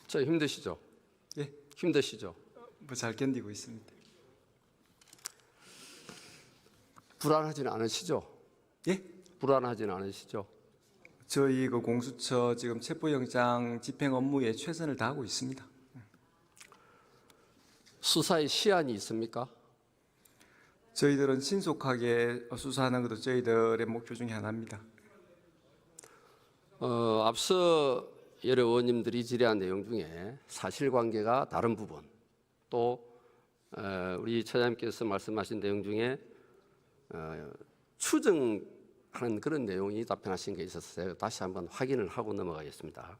저 힘드시죠? 예, 힘드시죠? 뭐 잘 견디고 있습니다. 불안하지는 않으시죠? 예, 불안하지는 않으시죠? 저희 그 공수처 지금 체포영장 집행 업무에 최선을 다하고 있습니다. 수사의 시한이 있습니까? 저희들은 신속하게 수사하는 것도 저희들의 목표 중에 하나입니다. 앞서 여러 의원님들이 질의한 내용 중에 사실관계가 다른 부분 또 우리 처장님께서 말씀하신 내용 중에 추정하는 그런 내용이 답변하신 게 있었어요. 다시 한번 확인을 하고 넘어가겠습니다.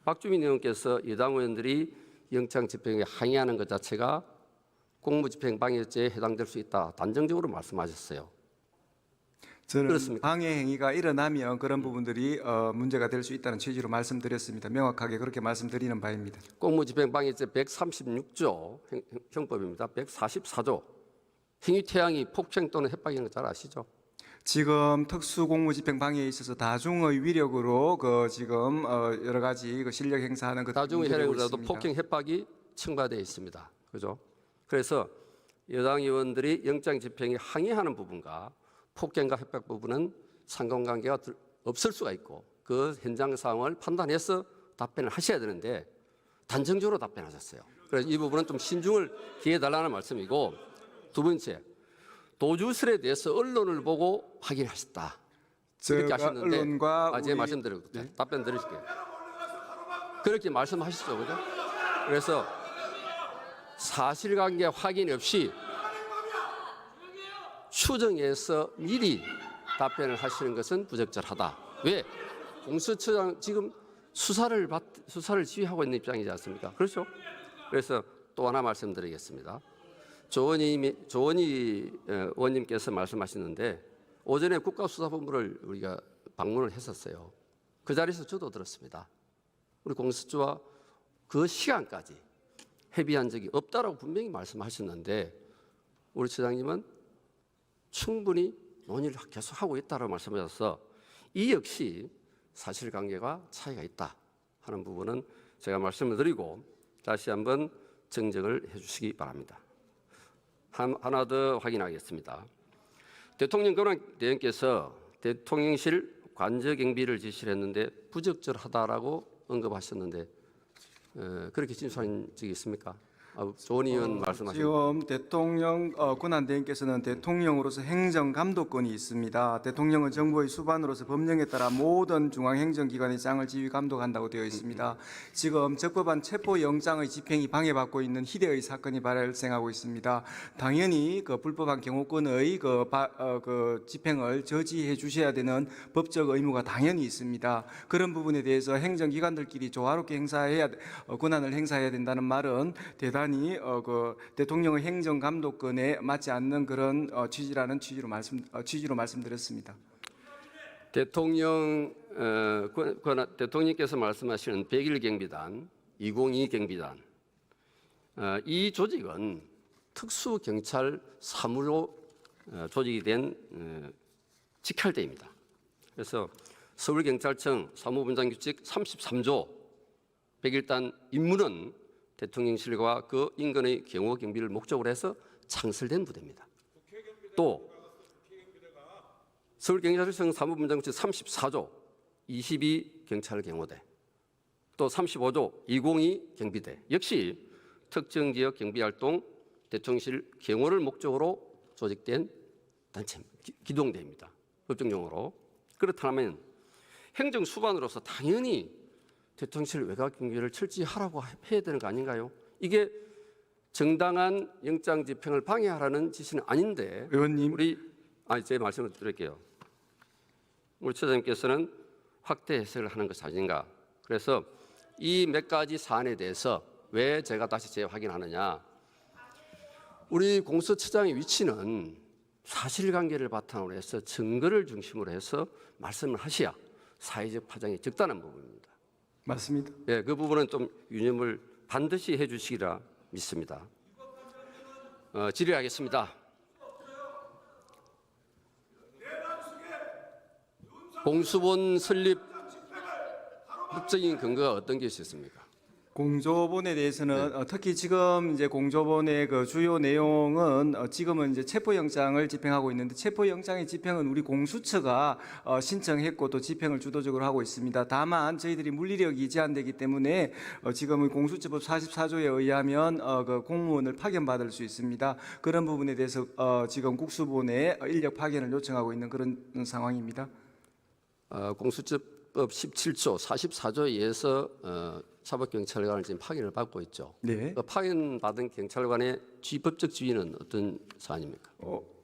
박주민 의원께서 여당 의원들이 영장 집행에 항의하는 것 자체가 공무집행방해죄에 해당될 수 있다. 단정적으로 말씀하셨어요. 저는 그렇습니까? 방해 행위가 일어나면 그런 부분들이 문제가 될 수 있다는 취지로 말씀드렸습니다. 명확하게 그렇게 말씀드리는 바입니다. 공무집행방해죄 136조 형법입니다. 144조 행위태양이 폭행 또는 협박인 거 잘 아시죠? 지금 특수공무집행방해에 있어서 다중의 위력으로 지금 여러 가지 실력 행사하는 그 다중의 혈행으로도 폭행 협박이 첨가되어 있습니다. 그죠? 그래서 여당 의원들이 영장 집행에 항의하는 부분과 폭행과 협박 부분은 상관관계가 없을 수가 있고 그 현장 상황을 판단해서 답변을 하셔야 되는데 단정적으로 답변하셨어요. 그래서 이 부분은 좀 신중을 기해달라는 말씀이고, 두 번째, 도주설에 대해서 언론을 보고 확인하셨다. 이렇게 하셨는데 언론과 제 말씀드리고 답변 드릴게요. 그렇게 말씀하시죠, 그죠? 그래서 사실관계 확인 없이 추정해서 미리 답변을 하시는 것은 부적절하다. 왜? 공수처장 지금 수사를 지휘하고 있는 입장이지 않습니까? 그렇죠? 그래서 또 하나 말씀드리겠습니다. 조원희 의원님께서 말씀하시는데 오전에 국가수사본부를 우리가 방문을 했었어요. 그 자리에서 저도 들었습니다. 우리 공수처와 그 시간까지 협의한 적이 없다라고 분명히 말씀하셨는데 우리 처장님은 충분히 논의를 계속하고 있다고 말씀하셔서 이 역시 사실관계가 차이가 있다 하는 부분은 제가 말씀을 드리고 다시 한번 정정을 해 주시기 바랍니다. 하나 더 확인하겠습니다. 대통령 권한대행께서 대통령실 관저 경비를 지시를 했는데 부적절하다라고 언급하셨는데 그렇게 진술한 적이 있습니까? 조원희 의원 말씀하신. 지금 대통령 권한대행께서는 대통령으로서 행정감독권이 있습니다. 대통령은 정부의 수반으로서 법령에 따라 모든 중앙행정기관의 장을 지휘 감독한다고 되어 있습니다. 지금 적법한 체포영장의 집행이 방해받고 있는 희대의 사건이 발생하고 있습니다. 당연히 그 불법한 경호권의 그 집행을 저지해 주셔야 되는 법적 의무가 당연히 있습니다. 그런 부분에 대해서 행정기관들끼리 조화롭게 권한을 행사해야 된다는 말은 대단히 그 대통령의 행정감독권에 맞지 않는 그런 취지라는 취지로 말씀드렸습니다. 대통령께서 말씀하시는 101 경비단, 202 경비단 이 조직은 특수경찰 사무로 조직이 된 직할대입니다. 그래서 서울경찰청 사무분장규칙 33조 101단 임무는 대통령실과 그 인근의 경호 경비를 목적으로 해서 창설된 부대입니다. 또 서울경찰청 사무분장규칙 34조 22 경찰경호대 또 35조 202 경비대 역시 특정지역 경비활동 대통령실 경호를 목적으로 조직된 단체 기동대입니다. 법정용어로. 그렇다면 행정수반으로서 당연히 대통령실 외곽 경비를 철저히 하라고 해야 되는 거 아닌가요? 이게 정당한 영장 집행을 방해하라는 지시는 아닌데 의원님, 제 말씀을 드릴게요. 우리 처장님께서는 확대 해석을 하는 것이 아닌가. 그래서 이 몇 가지 사안에 대해서 왜 제가 다시 재확인하느냐. 우리 공수처장의 위치는 사실관계를 바탕으로 해서 증거를 중심으로 해서 말씀을 하셔야 사회적 파장이 적다는 부분입니다. 맞습니다. 예, 그 부분은 좀 유념을 반드시 해주시리라 믿습니다. 질의하겠습니다. 공수본 설립 법적인 근거가 어떤 게 있었습니까? 공조본에 대해서는 특히 지금 이제 공조본의 그 주요 내용은 지금은 이제 체포영장을 집행하고 있는데 체포영장의 집행은 우리 공수처가 신청했고 또 집행을 주도적으로 하고 있습니다. 다만 저희들이 물리력이 제한되기 때문에 지금은 공수처법 44조에 의하면 그 공무원을 파견받을 수 있습니다. 그런 부분에 대해서 지금 국수본에 인력 파견을 요청하고 있는 그런 상황입니다. 공수처법 17조, 44조에 의해서 사법경찰관을 지금 파견을 받고 있죠. 네. 그 파견받은 경찰관의 법적 지위는 어떤 사안입니까?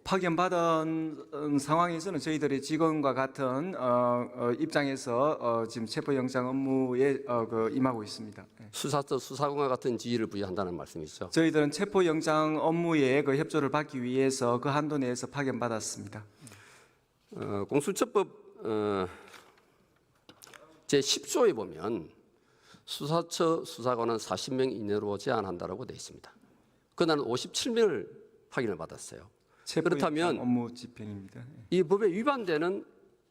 파견받은 상황에서는 저희들이 지금과 같은 입장에서 지금 체포영장 업무에 임하고 있습니다. 네. 수사처 수사관과 같은 지위를 부여한다는 말씀이시죠? 저희들은 체포영장 업무에 그 협조를 받기 위해서 그 한도 내에서 파견받았습니다. 공수처법 제 10조에 보면 수사처 수사관은 40명 이내로 제한한다고 되어 있습니다. 그날은 57명을 파견을 받았어요. 체포영장 그렇다면 업무 집행입니다. 네. 이 법에 위반되는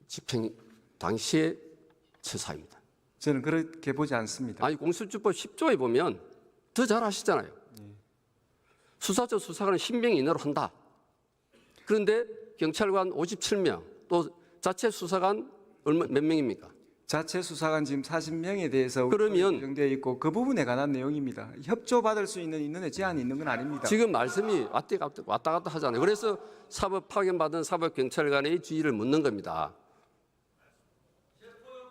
집행 당시의 처사입니다. 저는 그렇게 보지 않습니다. 아니 공수처법 10조에 보면 더 잘 아시잖아요. 수사처 수사관은 10명 이내로 한다. 그런데 경찰관 57명, 또 자체 수사관 몇 명입니까? 자체 수사관 지금 40명에 대해서 그러면 규정되어 있고 그 부분에 관한 내용입니다. 협조받을 수 있는 인원에 제한이 있는 건 아닙니다. 지금 말씀이 왔다 갔다 하잖아요. 그래서 사법 파견받은 사법경찰관의 지위를 묻는 겁니다.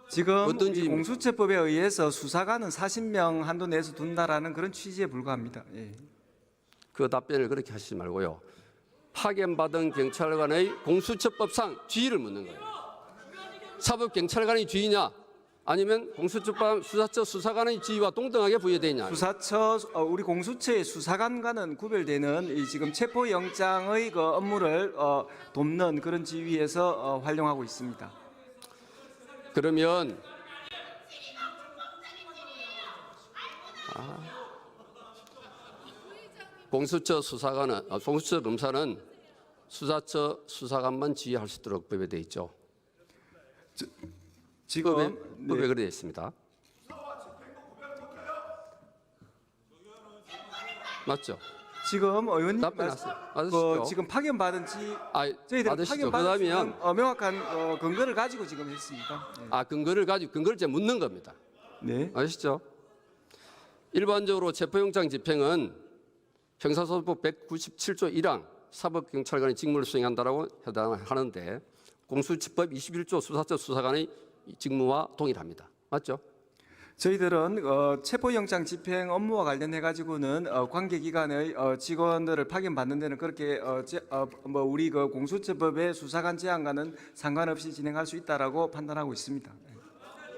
지금 어떤 이 지입니까? 공수처법에 의해서 수사관은 40명 한도 내에서 둔다라는 그런 취지에 불과합니다. 예. 그 답변을 그렇게 하시지 말고요. 파견받은 경찰관의 공수처법상 지위를 묻는 거예요. 사법경찰관의 지위냐 아니면 공수처법 수사처 수사관의 지위와 동등하게 부여되냐. 수사처 우리 공수처의 수사관과는 구별되는 이 지금 체포영장의 그 업무를 돕는 그런 지위에서 활용하고 있습니다. 그러면 공수처 수사관은 공수처 검사는 수사처 수사관만 지휘할 수 있도록 법에 되어 있죠. 지금 법에 그렇게 되어 있습니다. 맞죠? 지금 의원님 답변하세요. 그 맞으시죠? 지금 파견받은 저희들은 받으시죠. 파견받은 그러면 명확한 근거를 가지고 지금 했습니다. 근거를 가지고 근거를 이제 묻는 겁니다. 네. 아시죠? 일반적으로 체포영장 집행은 형사소송법 197조 1항 사법경찰관의 직무를 수행한다라고 해당하는데 공수처법 21조 수사처 수사관의 직무와 동일합니다. 맞죠? 저희들은 체포영장 집행 업무와 관련해 가지고는 관계기관의 직원들을 파견받는 데는 그렇게 우리 그 공수처법의 수사관 제한과는 상관없이 진행할 수 있다라고 판단하고 있습니다.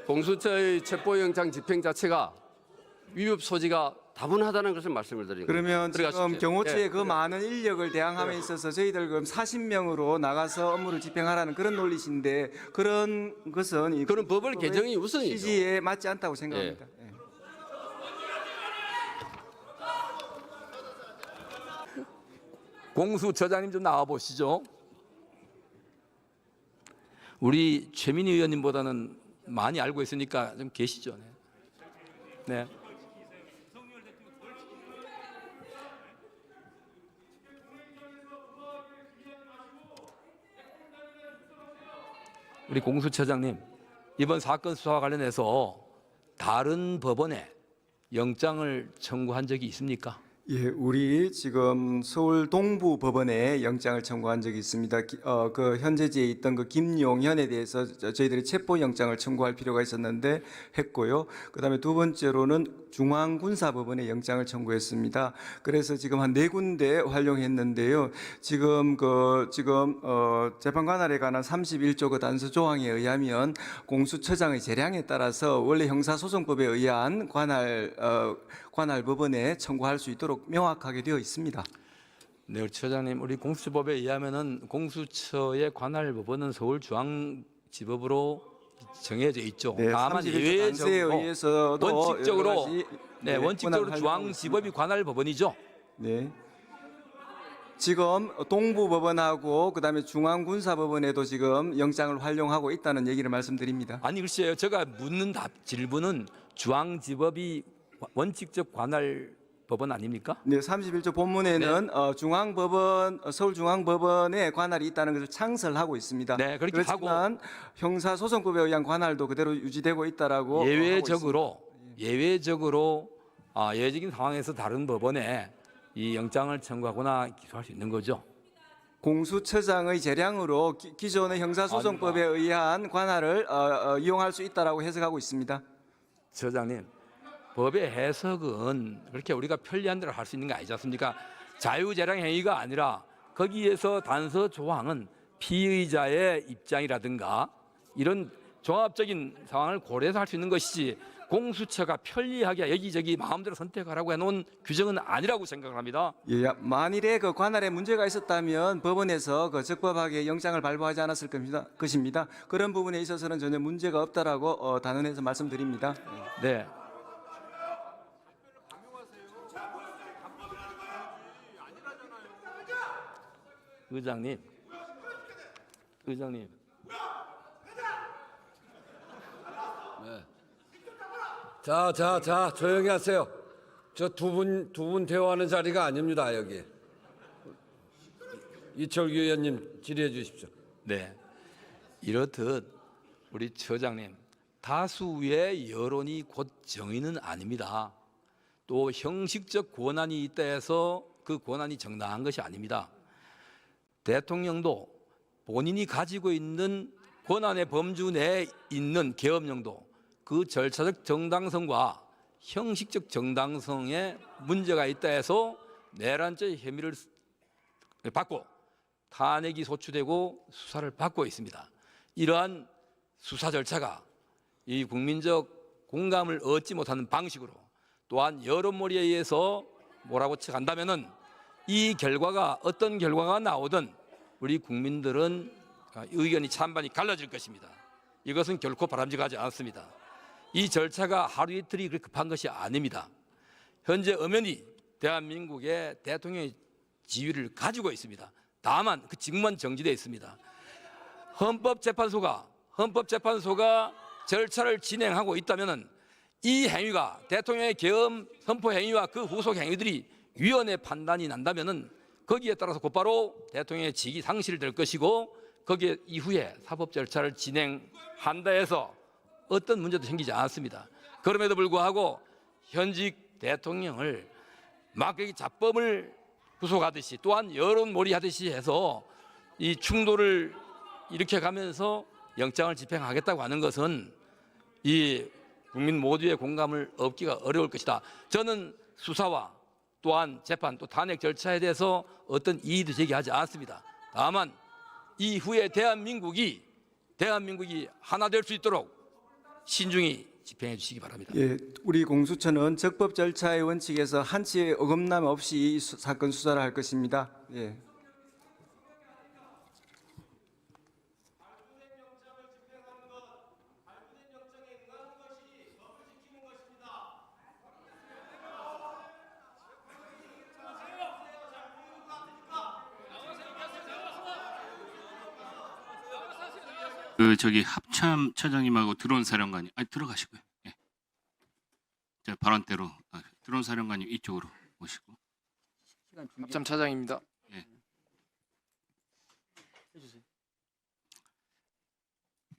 공수처의 체포영장 집행 자체가 위법 소지가 다분하다는 것을 말씀을 드리는 거예요. 그러면 지금 들어가십시오. 경호처의 예. 그 많은 인력을 대항함에 있어서 저희들 그럼 40명으로 나가서 업무를 집행하라는 그런 논리신데 그런 것은 이 그런 법을 개정이 우선이죠. 취지에 맞지 않다고 생각합니다. 예. 공수처장님 좀 나와 보시죠. 우리 최민희 의원님보다는 많이 알고 있으니까 좀 계시죠. 네. 우리 공수처장님, 이번 사건 수사와 관련해서 다른 법원에 영장을 청구한 적이 있습니까? 예, 우리 지금 서울 동부 법원에 영장을 청구한 적이 있습니다. 그 현재지에 있던 그 김용현에 대해서 저희들이 체포 영장을 청구할 필요가 있었는데 했고요. 그다음에 두 번째로는 중앙군사법원에 영장을 청구했습니다. 그래서 지금 한 4군데 활용했는데요. 지금 재판 관할에 관한 31조 그 단서 조항에 의하면 공수처장의 재량에 따라서 원래 형사소송법에 의한 관할 법원에 청구할 수 있도록 명확하게 되어 있습니다. 네, 우리 처장님, 우리 공수처법에 의하면은 공수처의 관할 법원은 서울중앙지법으로 정해져 있죠. 네, 다만 31조 예외적으로 단서에 의해서도 원칙적으로 여러 가지, 원칙적으로 권한을 중앙지법이 관할 법원이죠. 네. 지금 동부법원하고 그다음에 중앙군사법원에도 지금 영장을 활용하고 있다는 얘기를 말씀드립니다. 아니 글쎄요, 제가 묻는 질문은 중앙지법이 원칙적 관할 법원 아닙니까? 네, 31조 본문에는 중앙법원 서울중앙법원에 관할이 있다는 것을 창설하고 있습니다. 네, 그렇게 그렇지만 형사소송법에 의한 관할도 그대로 유지되고 있다라고 예외적으로 예외적인 상황에서 다른 법원에 이 영장을 청구하거나 기소할 수 있는 거죠. 공수처장의 재량으로 기존의 형사소송법에 의한 관할을 이용할 수 있다라고 해석하고 있습니다. 처장님, 법의 해석은 그렇게 우리가 편리한 대로 할 수 있는 게 아니지 않습니까? 자유재량 행위가 아니라 거기에서 단서 조항은 피의자의 입장이라든가 이런 종합적인 상황을 고려해서 할 수 있는 것이지 공수처가 편리하게 여기저기 마음대로 선택하라고 해놓은 규정은 아니라고 생각을 합니다. 예, 만일에 그 관할에 문제가 있었다면 법원에서 그 적법하게 영장을 발부하지 않았을 것입니다. 그런 부분에 있어서는 전혀 문제가 없다라고 단언해서 말씀드립니다. 네. 의장님. 자, 조용히 하세요. 저 두 분 대화하는 자리가 아닙니다, 여기. 이철규 의원님 질의해 주십시오. 네. 이렇듯 우리 처장님, 다수의 여론이 곧 정의는 아닙니다. 또 형식적 권한이 있다 해서 그 권한이 정당한 것이 아닙니다. 대통령도 본인이 가지고 있는 권한의 범주 내에 있는 계엄령도 그 절차적 정당성과 형식적 정당성에 문제가 있다 해서 내란죄 혐의를 받고 탄핵이 소추되고 수사를 받고 있습니다. 이러한 수사 절차가 이 국민적 공감을 얻지 못하는 방식으로 또한 여론몰이에 의해서 몰아붙여간다면은 이 결과가 어떤 결과가 나오든 우리 국민들은 의견이 찬반이 갈라질 것입니다. 이것은 결코 바람직하지 않습니다. 이 절차가 하루 이틀이 그렇게 급한 것이 아닙니다. 현재 엄연히 대한민국의 대통령의 지위를 가지고 있습니다. 다만 그 직무만 정지되어 있습니다. 헌법재판소가 절차를 진행하고 있다면 이 행위가 대통령의 계엄 선포 행위와 그 후속 행위들이 위헌의 판단이 난다면 거기에 따라서 곧바로 대통령의 직위 상실될 것이고 거기에 이후에 사법 절차를 진행한다 해서 어떤 문제도 생기지 않았습니다. 그럼에도 불구하고 현직 대통령을 막 잡범을 구속하듯이 또한 여론몰이하듯이 해서 이 충돌을 일으켜 가면서 영장을 집행하겠다고 하는 것은 이 국민 모두의 공감을 얻기가 어려울 것이다. 저는 수사와 또한 재판 또 탄핵 절차에 대해서 어떤 이의도 제기하지 않습니다. 다만 이후에 대한민국이 하나 될 수 있도록 신중히 집행해 주시기 바랍니다. 예, 우리 공수처는 적법 절차의 원칙에서 한치의 어긋남 없이 이 사건 수사를 할 것입니다. 예. 저기 합참 차장님하고 드론 사령관님, 들어가시고요. 예. 자, 발언대로 드론 사령관님 이쪽으로 오시고. 합참 차장입니다. 예.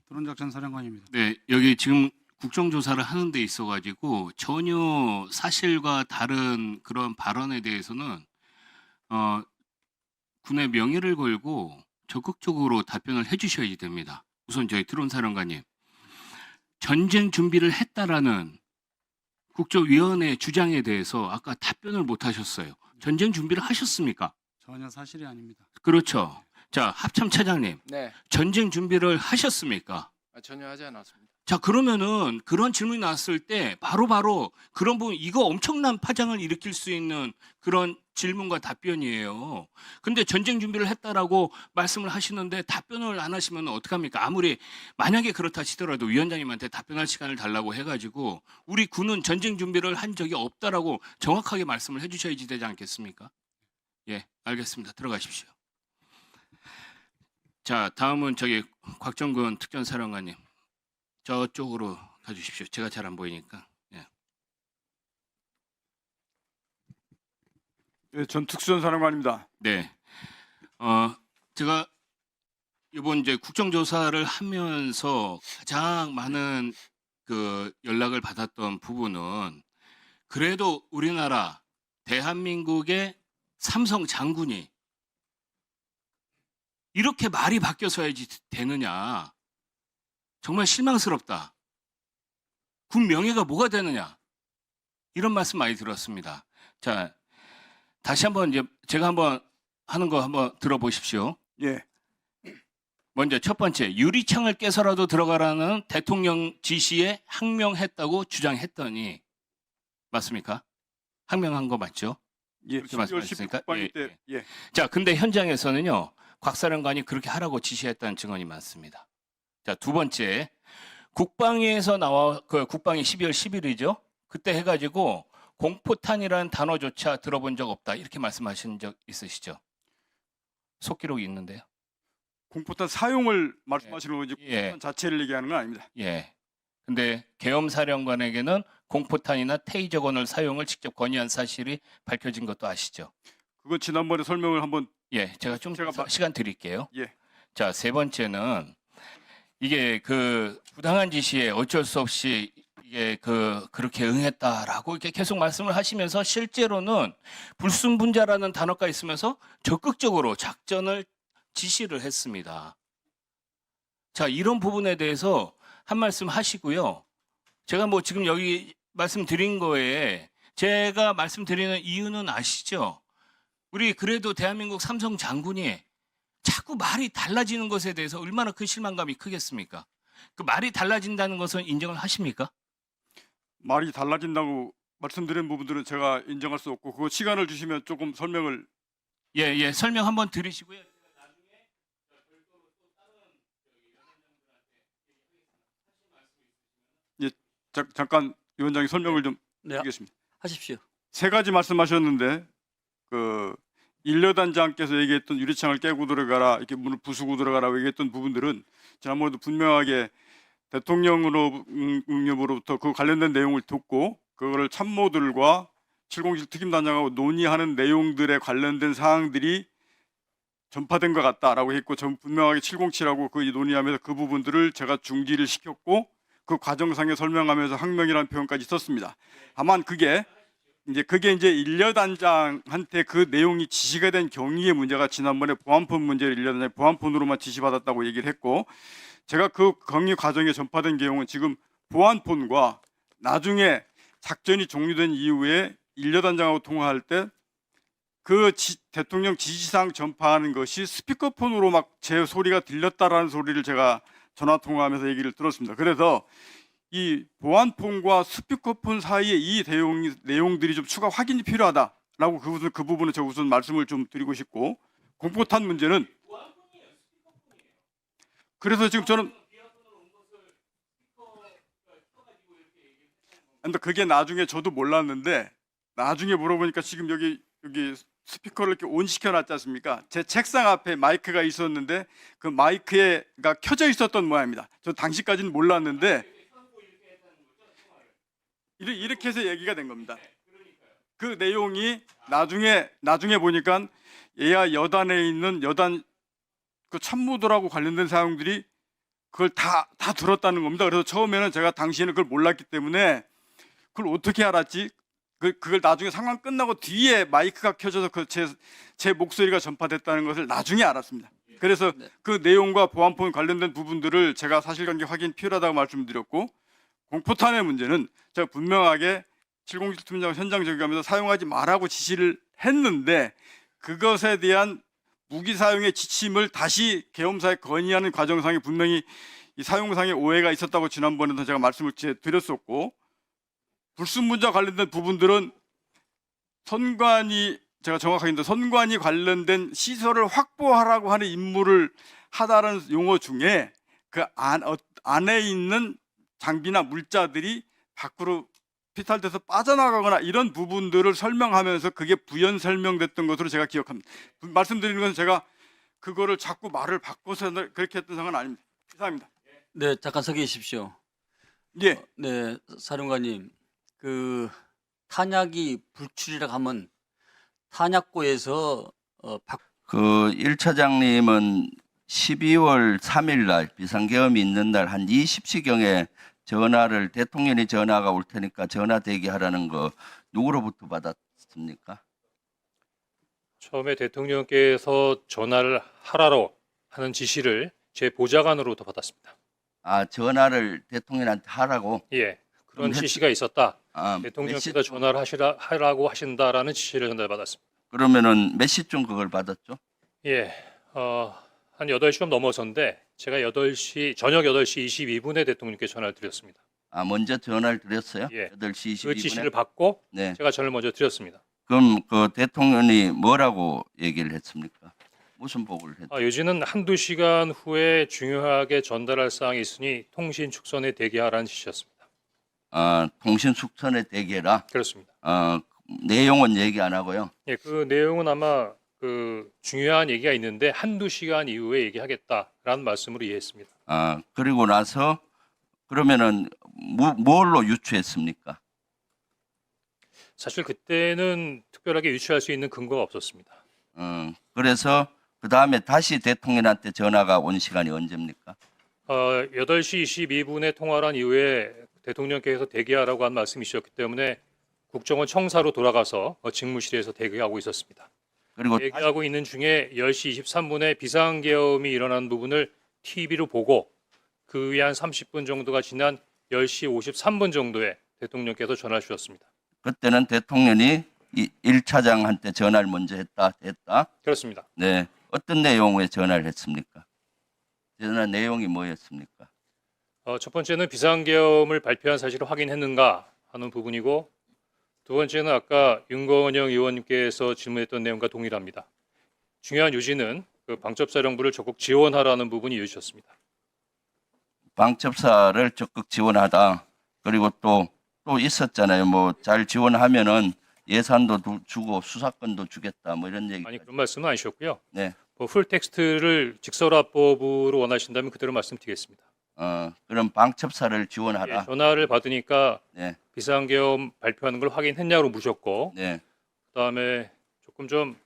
드론 작전 사령관입니다. 네, 여기 지금 국정조사를 하는 데 있어가지고 전혀 사실과 다른 그런 발언에 대해서는 군의 명예를 걸고 적극적으로 답변을 해주셔야 됩니다. 우선 저희 드론 사령관님, 전쟁 준비를 했다라는 국정위원회 주장에 대해서 아까 답변을 못 하셨어요. 전쟁 준비를 하셨습니까? 전혀 사실이 아닙니다. 그렇죠. 자, 합참 차장님, 네, 전쟁 준비를 하셨습니까? 전혀 하지 않았습니다. 자, 그러면은 그런 질문이 나왔을 때 바로바로 그런 부분, 이거 엄청난 파장을 일으킬 수 있는 그런 질문과 답변이에요. 근데 전쟁 준비를 했다라고 말씀을 하시는데 답변을 안 하시면 어떡합니까? 아무리 만약에 그렇다 치더라도 위원장님한테 답변할 시간을 달라고 해가지고 우리 군은 전쟁 준비를 한 적이 없다라고 정확하게 말씀을 해주셔야지 되지 않겠습니까? 예, 알겠습니다. 들어가십시오. 자, 다음은 저기 곽정근 특전사령관님. 저쪽으로 가주십시오. 제가 잘 안 보이니까. 예. 예, 전 특수전사령관입니다. 네. 제가 이번 이제 국정조사를 하면서 가장 많은 그 연락을 받았던 부분은 그래도 우리나라 대한민국의 삼성 장군이 이렇게 말이 바뀌어서야지 되느냐. 정말 실망스럽다. 군 명예가 뭐가 되느냐. 이런 말씀 많이 들었습니다. 자, 다시 한번 이제 제가 한번 하는 거 한번 들어보십시오. 예, 먼저 첫 번째, 유리창을 깨서라도 들어가라는 대통령 지시에 항명했다고 주장했더니 맞습니까? 항명한 거 맞죠? 예, 그렇게 12월 말씀하셨으니까? 19일 예, 때, 예, 자, 근데 현장에서는요, 곽 사령관이 그렇게 하라고 지시했다는 증언이 많습니다. 자, 두 번째, 국방위에서 국방위 12월 10일이죠? 그때 해가지고 공포탄이라는 단어조차 들어본 적 없다. 이렇게 말씀하신 적 있으시죠? 속기록이 있는데요. 공포탄 사용을 말씀하시는 거지 예. 공포탄 자체를 얘기하는 건 아닙니다. 예. 근데 계엄 사령관에게는 공포탄이나 테이저건을 사용을 직접 건의한 사실이 밝혀진 것도 아시죠? 그건 지난번에 설명을 한번 예, 제가 좀 시간 드릴게요. 예, 자, 세 번째는 이게 그 부당한 지시에 어쩔 수 없이 이게 그렇게 응했다라고 이렇게 계속 말씀을 하시면서 실제로는 불순분자라는 단어가 있으면서 적극적으로 작전을 지시를 했습니다. 자, 이런 부분에 대해서 한 말씀 하시고요. 제가 뭐 지금 여기 말씀드린 거에 제가 말씀드리는 이유는 아시죠? 우리 그래도 대한민국 삼성 장군이 자꾸 말이 달라지는 것에 대해서 얼마나 큰 실망감이 크겠습니까? 그 말이 달라진다는 것은 인정을 하십니까? 말이 달라진다고 말씀드린 부분들은 제가 인정할 수 없고 그거 시간을 주시면 조금 설명을 예, 설명 한번 드리시고요. 잠깐 위원장이 설명을 좀 네, 드리겠습니다. 하십시오. 세 가지 말씀하셨는데 그 일여단장께서 얘기했던 유리창을 깨고 들어가라 이렇게 문을 부수고 들어가라고 얘기했던 부분들은 지난번에도 분명하게 대통령으로부터 그 관련된 내용을 듣고 그거를 참모들과 707 특임단장하고 논의하는 내용들에 관련된 사항들이 전파된 것 같다라고 했고 전 분명하게 707하고 그 논의하면서 그 부분들을 제가 중지를 시켰고 그 과정상에 설명하면서 항명이라는 표현까지 썼습니다. 다만 그게 이제 일여단장한테 그 내용이 지시가 된 경위의 문제가 지난번에 보안폰 문제를 일여단장 보안폰으로만 지시받았다고 얘기를 했고 제가 그 경위 과정에 전파된 내용은 지금 보안폰과 나중에 작전이 종료된 이후에 일여단장하고 통화할 때 그 대통령 지시사항 전파하는 것이 스피커폰으로 막 제 소리가 들렸다라는 소리를 제가 전화 통화하면서 얘기를 들었습니다. 그래서 이 보안폰과 스피커폰 사이에 이 내용들이 좀 추가 확인이 필요하다라고 그 부분은 제가 우선 말씀을 좀 드리고 싶고 공포탄 문제는 그래서 지금 저는 근데 그게 나중에 저도 몰랐는데 나중에 물어보니까 지금 여기 스피커를 이렇게 온 시켜놨지 않습니까? 제 책상 앞에 마이크가 있었는데 그 마이크가 켜져 있었던 모양입니다. 저 당시까지는 몰랐는데 이렇게 해서 얘기가 된 겁니다. 그 내용이 나중에 보니까 예하 여단에 있는 여단 그 참모들하고 관련된 사항들이 그걸 다 들었다는 겁니다. 그래서 처음에는 제가 당시에는 그걸 몰랐기 때문에 그걸 어떻게 알았지? 그걸 나중에 상황 끝나고 뒤에 마이크가 켜져서 제 목소리가 전파됐다는 것을 나중에 알았습니다. 그래서 그 내용과 보안폰 관련된 부분들을 제가 사실관계 확인 필요하다고 말씀드렸고 공포탄의 문제는 제가 분명하게 707 팀장 현장 저기하면서 사용하지 말라고 지시를 했는데 그것에 대한 무기 사용의 지침을 다시 계엄사에 건의하는 과정상에 분명히 이 사용상의 오해가 있었다고 지난번에도 제가 말씀을 드렸었고 불순분자 관련된 부분들은 제가 정확하게 했는데 선관위 관련된 시설을 확보하라고 하는 임무를 하다는 용어 중에 그 안에 있는 장비나 물자들이 밖으로 피탈돼서 빠져나가거나 이런 부분들을 설명하면서 그게 부연 설명됐던 것으로 제가 기억합니다. 말씀드리는 것은 제가 그거를 자꾸 말을 바꿔서 그렇게 했던 상황은 아닙니다. 이상입니다. 네, 잠깐 서 계십시오. 예, 네, 사령관님, 그 탄약이 불출이라고 하면 탄약고에서 그 1차장님은 12월 3일 날 비상계엄이 있는 날 한 20시경에 전화를 대통령이 전화가 올 테니까 전화 대기하라는 거 누구로부터 받았습니까? 처음에 대통령께서 전화를 하라고 하는 지시를 제 보좌관으로부터 받았습니다. 아, 전화를 대통령한테 하라고? 예, 그런 그럼 지시가 있었다. 아, 대통령께서 전화를 하라고 하신다라는 지시를 전달받았습니다. 그러면은 몇 시쯤 그걸 받았죠? 예, 한 8시 좀 넘어서인데 제가 저녁 8시 22분에 대통령께 전화를 드렸습니다. 아, 먼저 전화를 드렸어요? 예. 8시 그 22분에? 지시를 받고 네. 제가 전화를 먼저 드렸습니다. 그럼 그 대통령이 뭐라고 얘기를 했습니까? 무슨 보고를 했죠? 요지는 한두 시간 후에 중요하게 전달할 사항이 있으니 통신 축선에 대기하라는 지시였습니다. 아, 통신 숙선에 대기해라. 그렇습니다. 내용은 얘기 안 하고요. 예, 그 내용은 아마 그 중요한 얘기가 있는데 한두 시간 이후에 얘기하겠다라는 말씀으로 이해했습니다. 아, 그리고 나서 그러면은 뭘로 유추했습니까? 사실 그때는 특별하게 유추할 수 있는 근거가 없었습니다. 그래서 그 다음에 다시 대통령한테 전화가 온 시간이 언제입니까? 8시 22분에 통화를 한 이후에 대통령께서 대기하라고 한 말씀이셨기 때문에 국정원 청사로 돌아가서 직무실에서 대기하고 있었습니다. 그리고 대기하고 있는 중에 10시 23분에 비상계엄이 일어난 부분을 TV로 보고 그 후에 한 30분 정도가 지난 10시 53분 정도에 대통령께서 전화를 주셨습니다. 그때는 대통령이 1차장한테 전화를 먼저 했다. 그렇습니다. 네. 어떤 내용의 전화를 했습니까? 전화 내용이 뭐였습니까? 첫 번째는 비상계엄을 발표한 사실을 확인했는가 하는 부분이고 두 번째는 아까 윤건영 의원님께서 질문했던 내용과 동일합니다. 중요한 요지는 그 방첩사령부를 적극 지원하라는 부분이 이어지셨습니다. 방첩사를 적극 지원하다. 그리고 또 있었잖아요. 뭐 잘 지원하면은 예산도 주고 수사권도 주겠다. 뭐 이런 얘기. 아니 그런 말씀은 아니셨고요. 네. 풀 텍스트를 직설화법으로 원하신다면 그대로 말씀드리겠습니다. 그럼 방첩사를 지원하라. 예, 전화를 받으니까 네. 비상계엄 발표하는 걸 확인했냐고 물으셨고 네. 그다음에 조금 좀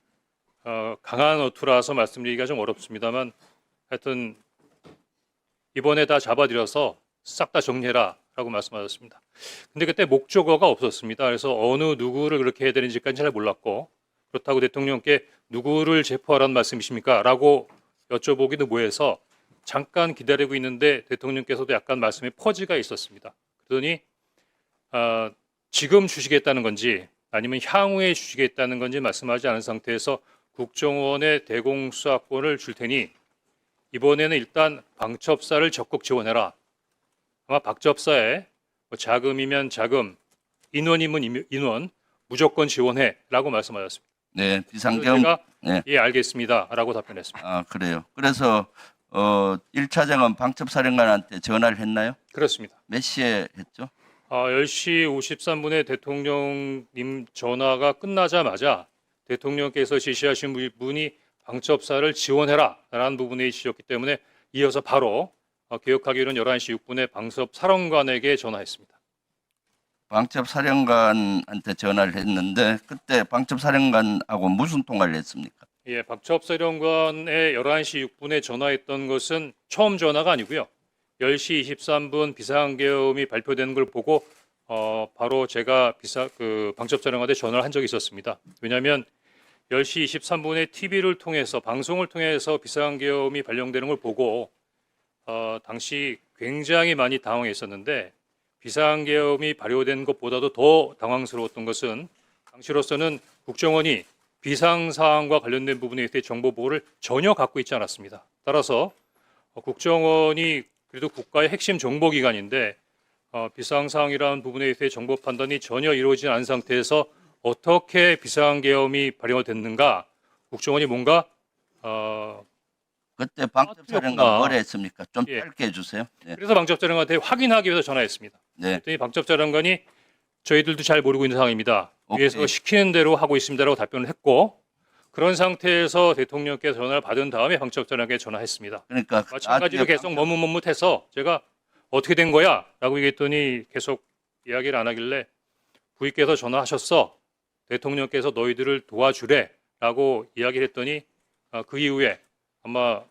강한 어투라서 말씀드리기가 좀 어렵습니다만 하여튼 이번에 다 잡아들여서 싹 다 정리해라라고 말씀하셨습니다. 근데 그때 목적어가 없었습니다. 그래서 어느 누구를 그렇게 해야 되는지까지 잘 몰랐고 그렇다고 대통령께 누구를 체포하라는 말씀이십니까? 라고 여쭤보기도 뭐해서 잠깐 기다리고 있는데 대통령께서도 약간 말씀에 퍼지가 있었습니다. 그러더니 지금 주시겠다는 건지 아니면 향후에 주시겠다는 건지 말씀하지 않은 상태에서 국정원의 대공수사권을 줄 테니 이번에는 일단 방첩사를 적극 지원해라. 아마 방첩사에 자금이면 자금, 인원이면 인원 무조건 지원해라고 말씀하셨습니다. 네. 그래서 비상계엄. 제가 네. 예 알겠습니다라고 답변했습니다. 아, 그래요. 그래서 1차장은 방첩사령관한테 전화를 했나요? 그렇습니다. 몇 시에 했죠? 10시 53분에 대통령님 전화가 끝나자마자 대통령께서 지시하신 분이 방첩사를 지원해라라는 부분에 지시였기 때문에 이어서 바로 기억하기로는 11시 6분에 방첩사령관에게 전화했습니다. 방첩사령관한테 전화를 했는데 그때 방첩사령관하고 무슨 통화를 했습니까? 예, 방첩사령관에 11시 6분에 전화했던 것은 처음 전화가 아니고요. 10시 23분 비상계엄이 발표되는 걸 보고 바로 제가 방첩사령관한테 전화를 한 적이 있었습니다. 왜냐하면 10시 23분에 TV를 통해서 방송을 통해서 비상계엄이 발령되는 걸 보고 당시 굉장히 많이 당황했었는데 비상계엄이 발효된 것보다도 더 당황스러웠던 것은 당시로서는 국정원이 비상사항과 관련된 부분에 대해 정보 보호를 전혀 갖고 있지 않았습니다. 따라서 국정원이 그래도 국가의 핵심 정보기관인데 비상사항이라는 부분에 대해 정보 판단이 전혀 이루어지지 않은 상태에서 어떻게 비상계엄이 발효됐는가 국정원이 뭔가 그때 방첩사령관 틀렸구나. 뭐라 했습니까? 좀 예. 짧게 해주세요. 네. 그래서 방첩사령관한테 확인하기 위해서 전화했습니다. 네. 그랬더니 방첩사령관이 저희들도 잘 모르고 있는 상황입니다. 오케이. 위에서 시키는 대로 하고 있습니다라고 답변을 했고 그런 상태에서 대통령께서 전화를 받은 다음에 방첩사령관에게 전화했습니다. 그러니까 마찬가지로 계속 머뭇머뭇해서 제가 어떻게 된 거야? 라고 얘기했더니 계속 이야기를 안 하길래 부위께서 전화하셨어. 대통령께서 너희들을 도와주래라고 이야기를 했더니 그 이후에 아마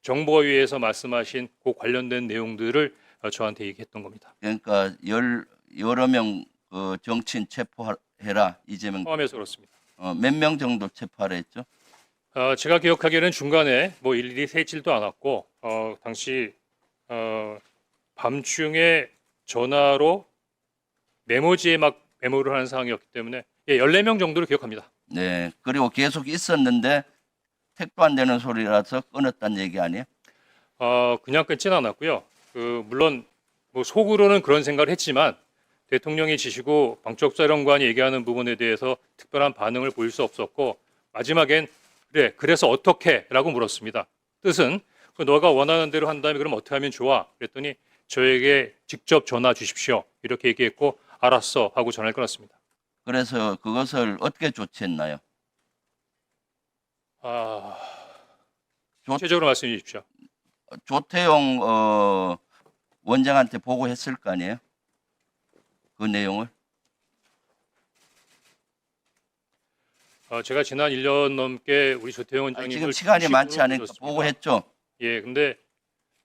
정보위에서 말씀하신 그 관련된 내용들을 저한테 얘기했던 겁니다. 그러니까 여러 명 정치인 체포해라 이재명 포함해서 그렇습니다. 몇 명 정도 체포하라 했죠? 제가 기억하기에는 중간에 뭐 일일이 세지도 않았고 당시 밤중에 전화로 메모지에 막 메모를 하는 상황이었기 때문에 14명 정도로 기억합니다. 네. 그리고 계속 있었는데 택도 안 되는 소리라서 끊었다는 얘기 아니에요? 그냥 끊지는 않았고요. 물론 뭐 속으로는 그런 생각을 했지만 대통령이 지시고 방첩사령관이 얘기하는 부분에 대해서 특별한 반응을 보일 수 없었고 마지막엔 그래 그래서 어떻게? 라고 물었습니다. 뜻은 너가 원하는 대로 한다면 그럼 어떻게 하면 좋아? 그랬더니 저에게 직접 전화 주십시오. 이렇게 얘기했고 알았어 하고 전화를 끊었습니다. 그래서 그것을 어떻게 조치했나요? 구체적으로 말씀해 주십시오. 조태용 원장한테 보고했을 거 아니에요? 그 내용을? 제가 지난 1년 넘게 우리 조태용 아니, 원장님을 지금 시간이 많지 않으니까 들었습니다. 보고했죠? 예, 근데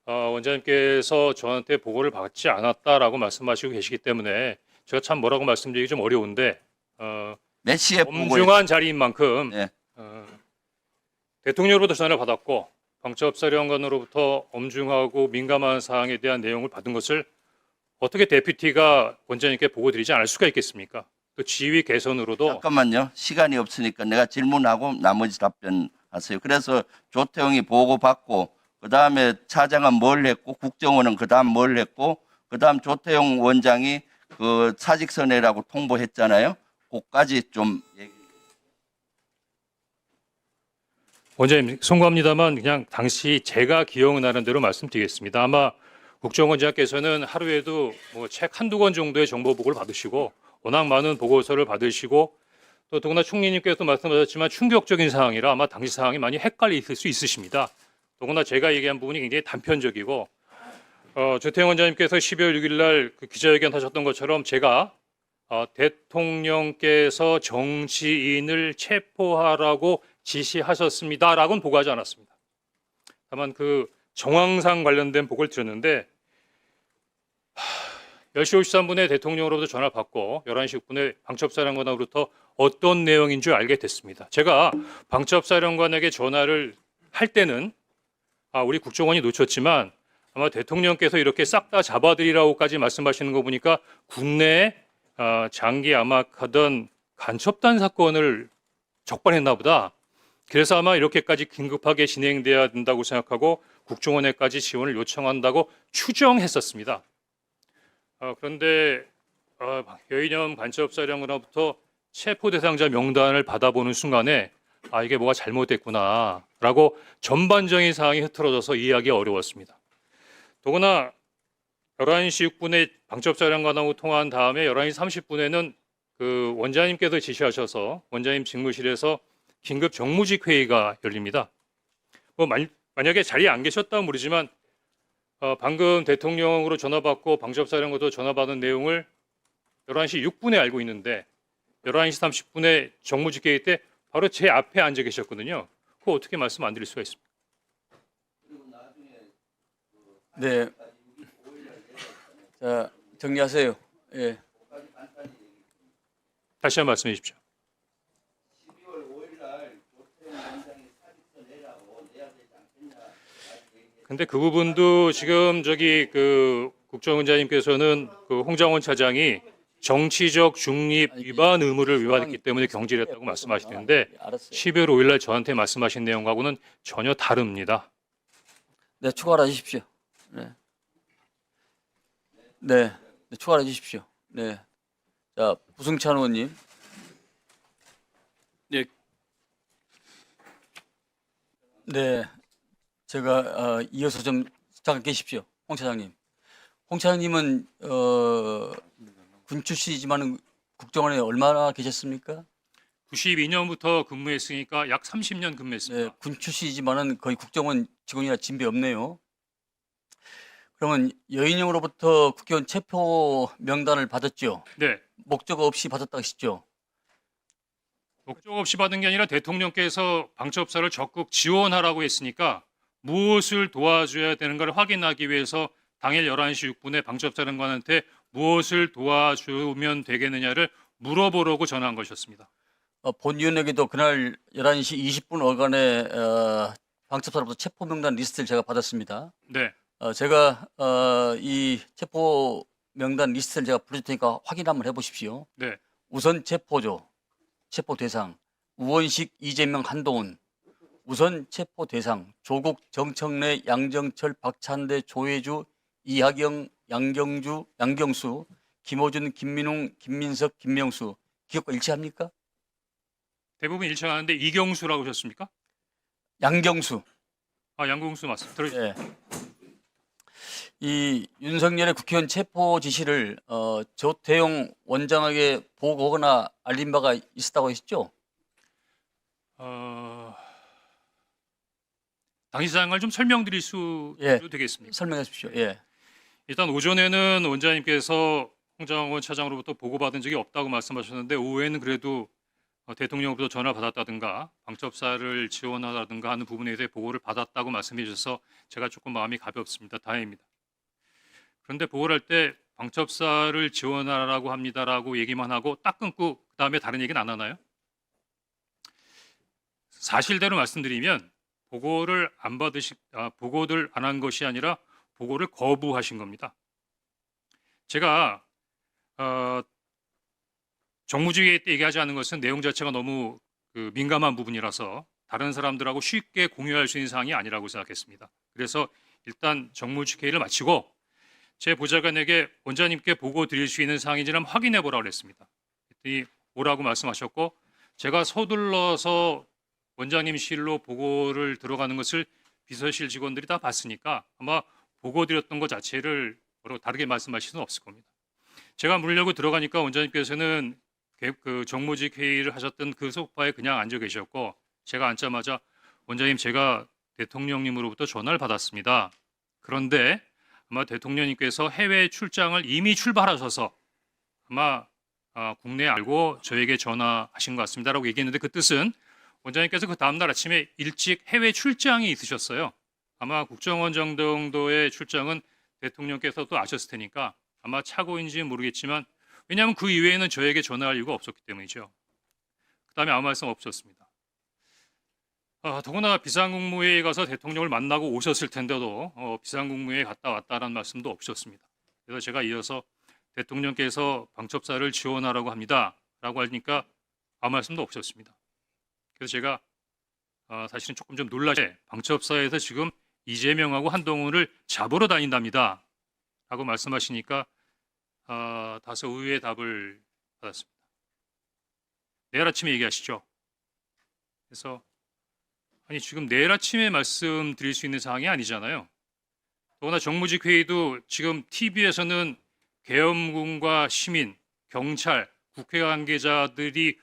원장님께서 저한테 보고를 받지 않았다라고 말씀하시고 계시기 때문에 제가 참 뭐라고 말씀드리기 좀 어려운데 몇 시에 보고했죠? 엄중한 자리인 만큼 네. 대통령으로부터 전화를 받았고 방첩사령관으로부터 엄중하고 민감한 사항에 대한 내용을 받은 것을 어떻게 데피티가 원장님께 보고드리지 않을 수가 있겠습니까? 또 지휘 개선으로도 잠깐만요. 시간이 없으니까 내가 질문하고 나머지 답변하세요. 그래서 조태용이 보고받고 그다음에 차장은 뭘 했고 국정원은 그다음 뭘 했고 그다음 조태용 원장이 그 사직서내라고 통보했잖아요. 그까지 좀 얘기. 원장님 송구합니다만 그냥 당시 제가 기억나는 대로 말씀드리겠습니다. 아마 국정원장께서는 하루에도 뭐 책 한두 권 정도의 정보 보고를 받으시고 워낙 많은 보고서를 받으시고 또 더구나 총리님께서도 말씀하셨지만 충격적인 사항이라 아마 당시 상황이 많이 헷갈리실 수 있으십니다. 더구나 제가 얘기한 부분이 굉장히 단편적이고 조태용 원장님께서 12월 6일 날 그 기자회견 하셨던 것처럼 제가 대통령께서 정치인을 체포하라고 지시하셨습니다라고는 보고하지 않았습니다. 다만 그 정황상 관련된 보고를 드렸는데 10시 53분에 대통령으로부터 전화를 받고 11시 6분에 방첩사령관으로부터 어떤 내용인 줄 알게 됐습니다. 제가 방첩사령관에게 전화를 할 때는 우리 국정원이 놓쳤지만 아마 대통령께서 이렇게 싹 다 잡아드리라고까지 말씀하시는 거 보니까 국내에 장기 암약하던 간첩단 사건을 적발했나 보다. 그래서 아마 이렇게까지 긴급하게 진행돼야 된다고 생각하고 국정원에까지 지원을 요청한다고 추정했었습니다. 그런데 여인영 간첩사령관으로부터 체포 대상자 명단을 받아보는 순간에 이게 뭐가 잘못됐구나라고 전반적인 상황이 흐트러져서 이해하기 어려웠습니다. 더구나 11시 6분에 방첩사령관하고 통화한 다음에 11시 30분에는 그 원장님께서 지시하셔서 원장님 직무실에서 긴급 정무직 회의가 열립니다. 뭐 만약에 자리에 안 계셨다면 모르지만 방금 대통령으로 전화받고 방첩사령관도 전화받은 내용을 11시 6분에 알고 있는데 11시 30분에 정무직 회의 때 바로 제 앞에 앉아 계셨거든요. 그거 어떻게 말씀 안 드릴 수가 있습니까? 네. 자, 정리하세요. 예. 다시 한번 말씀해 주십시오. 근데 그 부분도 지금 그 국정원장님께서는 그 홍장원 차장이 정치적 중립 위반 의무를 위반했기 때문에 경질했다고 말씀하시는데 알았어요. 12월 5일 날 저한테 말씀하신 내용하고는 전혀 다릅니다. 네, 추가로 하십시오. 네. 네, 추가로 해주십시오. 네. 자, 부승찬 의원님. 네. 네. 제가 이어서 좀 잠깐 계십시오. 홍 차장님. 홍 차장님은 군 출신이지만 국정원에 얼마나 계셨습니까? 92년부터 근무했으니까 약 30년 근무했습니다. 네, 군 출신이지만은 거의 국정원 직원이나 진배 없네요. 그러면 여인영으로부터 국회의원 체포 명단을 받았죠. 네. 목적 없이 받았다 하시죠. 목적 없이 받은 게 아니라 대통령께서 방첩사를 적극 지원하라고 했으니까 무엇을 도와줘야 되는가를 확인하기 위해서 당일 11시 6분에 방첩사령관한테 무엇을 도와주면 되겠느냐를 물어보려고 전화한 것이었습니다. 본위원에게도 그날 11시 20분 어간에 방첩사로부터 체포 명단 리스트를 제가 받았습니다. 네. 제가 이 체포 명단 리스트를 제가 부를 테니까 확인 한번 해보십시오. 네. 우선 체포조, 체포 대상, 우원식, 이재명, 한동훈. 우선 체포 대상, 조국, 정청래, 양정철, 박찬대, 조혜주, 이하경, 양경수, 김호준, 김민웅, 김민석, 김명수. 기억과 일치합니까? 대부분 일치하는데 이경수라고 하셨습니까? 양경수. 아, 양경수 맞습니다. 예. 이 윤석열의 국회의원 체포 지시를 조태용 원장에게 보고하거나 알린 바가 있었다고 하셨죠? 당시상을 좀 설명드릴 수 예. 되겠습니까? 설명해 주십시오. 예. 일단 오전에는 원장님께서 홍장원 차장으로부터 보고받은 적이 없다고 말씀하셨는데 오후에는 그래도 대통령으로부터 전화를 받았다든가 방첩사를 지원하다든가 하는 부분에 대해 보고를 받았다고 말씀해 주셔서 제가 조금 마음이 가볍습니다. 다행입니다. 그런데 보고를 할 때 방첩사를 지원하라고 합니다라고 얘기만 하고 딱 끊고 그다음에 다른 얘기는 안 하나요? 사실대로 말씀드리면 보고를 안 한 것이 아니라 보고를 거부하신 겁니다. 제가 정무주의 때 얘기하지 않은 것은 내용 자체가 너무 민감한 부분이라서 다른 사람들하고 쉽게 공유할 수 있는 사항이 아니라고 생각했습니다. 그래서 일단 정무주회의를 마치고 제 보좌관에게 원장님께 보고 드릴 수 있는 사항인지는 확인해 보라고 했습니다. 그랬더니 오라고 말씀하셨고 제가 서둘러서 원장님실로 보고를 들어가는 것을 비서실 직원들이 다 봤으니까 아마 보고 드렸던 것 자체를 다르게 말씀하실 수는 없을 겁니다. 제가 물려고 들어가니까 원장님께서는 그 정무직 회의를 하셨던 그 소파에 그냥 앉아 계셨고 제가 앉자마자 원장님 제가 대통령님으로부터 전화를 받았습니다. 그런데 아마 대통령님께서 해외 출장을 이미 출발하셔서 아마 국내에 알고 저에게 전화하신 것 같습니다라고 얘기했는데 그 뜻은 원장님께서 그 다음날 아침에 일찍 해외 출장이 있으셨어요. 아마 국정원장 정도의 출장은 대통령께서도 아셨을 테니까 아마 착오인지는 모르겠지만 왜냐하면 그 이외에는 저에게 전화할 이유가 없었기 때문이죠. 그 다음에 아무 말씀 없었습니다. 더구나 비상국무회의에 가서 대통령을 만나고 오셨을 텐데도 비상국무회의에 갔다 왔다라는 말씀도 없으셨습니다. 그래서 제가 이어서 대통령께서 방첩사를 지원하라고 합니다. 라고 하니까 아무 말씀도 없으셨습니다. 그래서 제가 사실은 조금 좀 놀라게 방첩사에서 지금 이재명하고 한동훈을 잡으러 다닌답니다. 라고 말씀하시니까 다소 의외의 답을 받았습니다. 내일 아침에 얘기하시죠. 그래서 아니 지금 내일 아침에 말씀드릴 수 있는 사항이 아니잖아요. 더구나 정무직 회의도 지금 TV에서는 계엄군과 시민, 경찰, 국회 관계자들이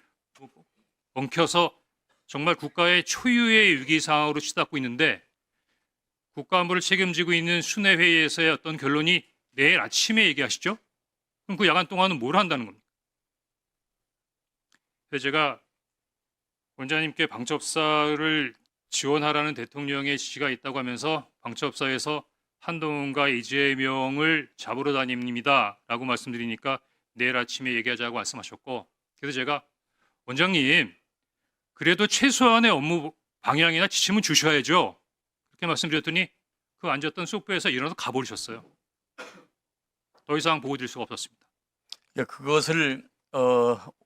엉켜서 정말 국가의 초유의 위기 상황으로 치닫고 있는데 국가안보를 책임지고 있는 순회 회의에서의 어떤 결론이 내일 아침에 얘기하시죠? 그럼 그 야간 동안은 뭘 한다는 겁니까? 그래서 제가 원장님께 방첩사를 지원하라는 대통령의 지시가 있다고 하면서 방첩사에서 한동훈과 이재명을 잡으러 다닙니다 라고 말씀드리니까 내일 아침에 얘기하자고 말씀하셨고 그래서 제가 원장님 그래도 최소한의 업무 방향이나 지침은 주셔야죠. 그렇게 말씀드렸더니 그 앉았던 소파에서 일어나서 가버리셨어요. 더 이상 보고 드릴 수가 없었습니다. 그것을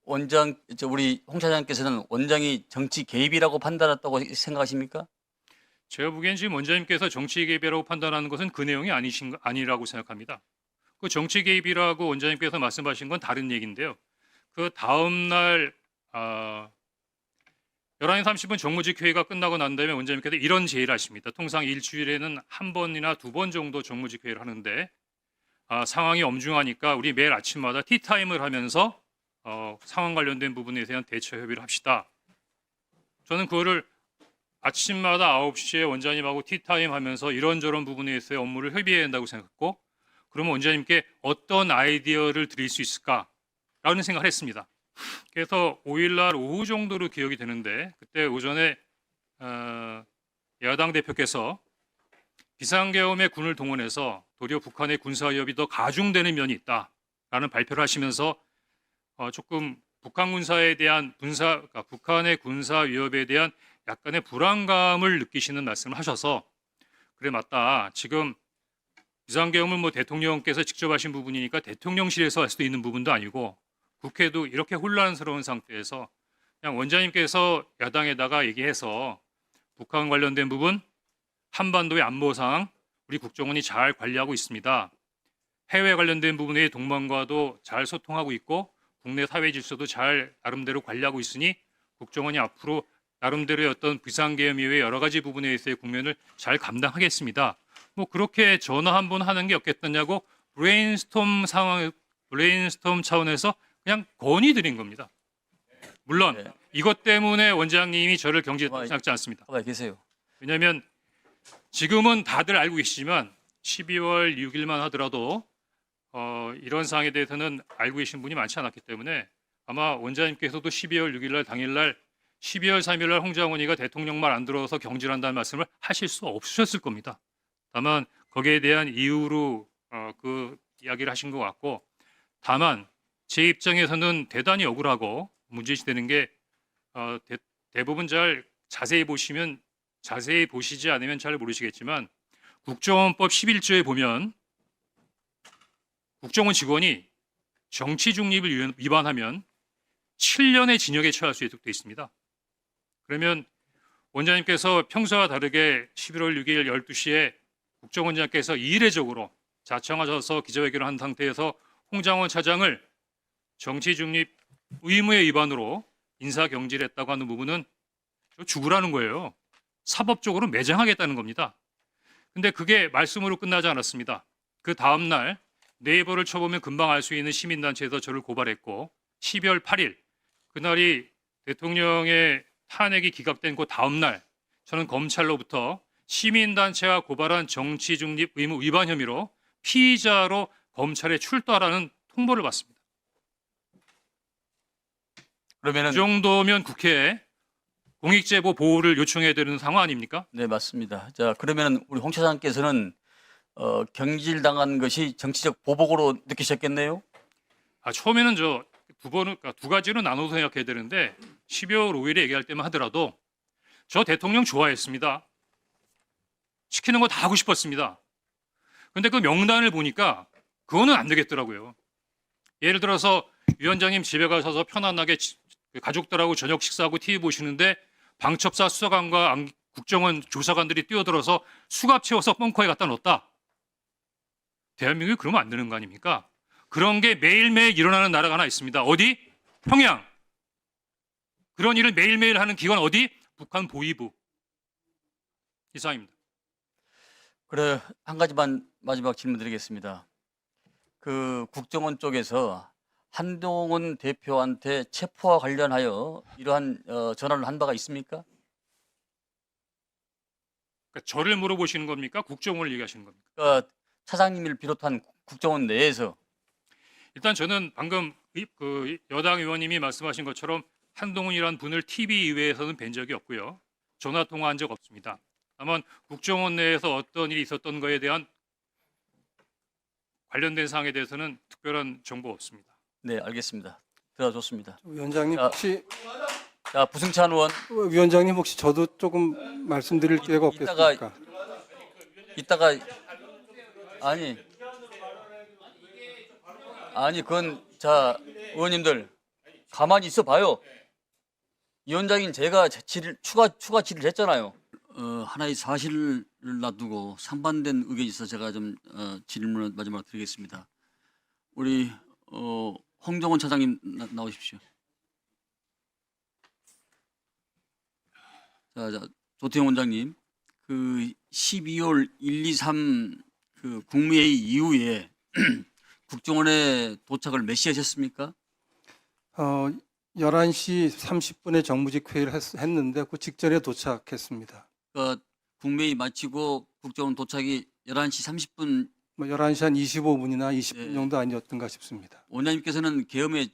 원장 우리 홍 차장께서는 원장이 정치 개입이라고 판단했다고 생각하십니까? 제가 보기엔 지금 원장님께서 정치 개입이라고 판단하는 것은 그 내용이 아니라고 생각합니다. 그 정치 개입이라고 원장님께서 말씀하신 건 다른 얘기인데요. 그 다음 날 11시 30분 정무직 회의가 끝나고 난 다음에 원장님께서 이런 제의를 하십니다. 통상 일주일에는 한 번이나 두 번 정도 정무직 회의를 하는데 상황이 엄중하니까 우리 매일 아침마다 티타임을 하면서 상황 관련된 부분에 대한 대처 협의를 합시다. 저는 그거를 아침마다 9시에 원장님하고 티타임 하면서 이런저런 부분에 대해서 업무를 협의해야 한다고 생각했고 그러면 원장님께 어떤 아이디어를 드릴 수 있을까라는 생각을 했습니다. 그래서 5일날 오후 정도로 기억이 되는데 그때 오전에 야당 대표께서 비상계엄에 군을 동원해서 도리어 북한의 군사 위협이 더 가중되는 면이 있다라는 발표를 하시면서 조금 북한 군사에 대한 그러니까 북한의 군사 위협에 대한 약간의 불안감을 느끼시는 말씀을 하셔서 그래 맞다. 지금 비상계엄은 뭐 대통령께서 직접 하신 부분이니까 대통령실에서 할 수도 있는 부분도 아니고 국회도 이렇게 혼란스러운 상태에서 그냥 원장님께서 야당에다가 얘기해서 북한 관련된 부분 한반도의 안보 상황 우리 국정원이 잘 관리하고 있습니다. 해외 관련된 부분의 동맹과도 잘 소통하고 있고 국내 사회 질서도 잘 나름대로 관리하고 있으니 국정원이 앞으로 나름대로의 어떤 비상계엄 이외의 여러 가지 부분에 있어서의 국면을 잘 감당하겠습니다. 뭐 그렇게 전화 한 번 하는 게 없겠느냐고 브레인스톰 차원에서 그냥 건의드린 겁니다. 물론 네. 이것 때문에 원장님이 저를 경질했다고 생각지 않습니다. 가만히 계세요. 왜냐하면 지금은 다들 알고 계시지만 12월 6일만 하더라도 이런 사항에 대해서는 알고 계신 분이 많지 않았기 때문에 아마 원장님께서도 12월 6일날 당일날 12월 3일날 홍장원이가 대통령 말 안 들어서 경질한다는 말씀을 하실 수 없으셨을 겁니다. 다만 거기에 대한 이유로 그 이야기를 하신 것 같고 다만 제 입장에서는 대단히 억울하고 문제시되는 게 대부분 잘 자세히 보시지 않으면 잘 모르시겠지만 국정원법 11조에 보면 국정원 직원이 정치 중립을 위반하면 7년의 징역에 처할 수 있도록 되어 있습니다. 그러면 원장님께서 평소와 다르게 11월 6일 12시에 국정원장께서 이례적으로 자청하셔서 기자회견을 한 상태에서 홍장원 차장을 정치 중립 의무의 위반으로 인사경질했다고 하는 부분은 죽으라는 거예요. 사법적으로 매장하겠다는 겁니다. 근데 그게 말씀으로 끝나지 않았습니다. 그 다음 날 네이버를 쳐보면 금방 알 수 있는 시민단체에서 저를 고발했고 12월 8일 그날이 대통령의 탄핵이 기각된 그 다음 날 저는 검찰로부터 시민단체가 고발한 정치중립 의무 위반 혐의로 피의자로 검찰에 출두하라는 통보를 받습니다. 그러면은 그 정도면 국회에 공익제보 보호를 요청해야 되는 상황 아닙니까? 네, 맞습니다. 자, 그러면 우리 홍 차장께서는 경질당한 것이 정치적 보복으로 느끼셨겠네요. 처음에는 두 가지로 나눠서 생각해야 되는데 12월 5일에 얘기할 때만 하더라도 저 대통령 좋아했습니다. 시키는 거 다 하고 싶었습니다. 근데 그 명단을 보니까 그거는 안 되겠더라고요. 예를 들어서 위원장님 집에 가셔서 편안하게 가족들하고 저녁 식사하고 TV 보시는데 방첩사 수사관과 국정원 조사관들이 뛰어들어서 수갑 채워서 벙커에 갖다 넣었다. 대한민국이 그러면 안 되는 거 아닙니까? 그런 게 매일매일 일어나는 나라가 하나 있습니다. 어디? 평양. 그런 일을 매일매일 하는 기관 어디? 북한 보위부. 이상입니다. 그래, 한 가지만 마지막 질문 드리겠습니다. 그 국정원 쪽에서 한동훈 대표한테 체포와 관련하여 이러한 전화를 한 바가 있습니까? 그러니까 저를 물어보시는 겁니까? 국정원을 얘기하시는 겁니까? 차장님을 비롯한 국정원 내에서 일단 저는 방금 그 여당 의원님이 말씀하신 것처럼 한동훈이라는 분을 TV 이외에서는 뵌 적이 없고요. 전화 통화한 적 없습니다. 다만 국정원 내에서 어떤 일이 있었던 거에 대한 관련된 사항에 대해서는 특별한 정보 없습니다. 네, 알겠습니다. 들어줬습니다. 위원장님 자, 혹시 부승찬 의원 위원장님 혹시 저도 조금 말씀드릴 기회가 없겠습니까? 이따가 아니 그건 자 의원님들 가만히 있어 봐요. 위원장인 제가 추가 질의를 했잖아요. 하나의 사실을 놔두고 상반된 의견이 있어 제가 좀 질문을 마지막으로 드리겠습니다. 우리 홍정원 차장님 나오십시오. 자, 조태용 원장님, 그 12월 1, 2, 3 그 국무회의 이후에 국정원에 도착을 몇 시에 하셨습니까? 11시 30분에 정무직 회의를 했는데 그 직전에 도착했습니다. 국무회의 마치고 국정원 도착이 11시 30분. 뭐 11시 한 25분이나 20분 네. 정도 아니었던가 싶습니다. 원장님께서는 계엄에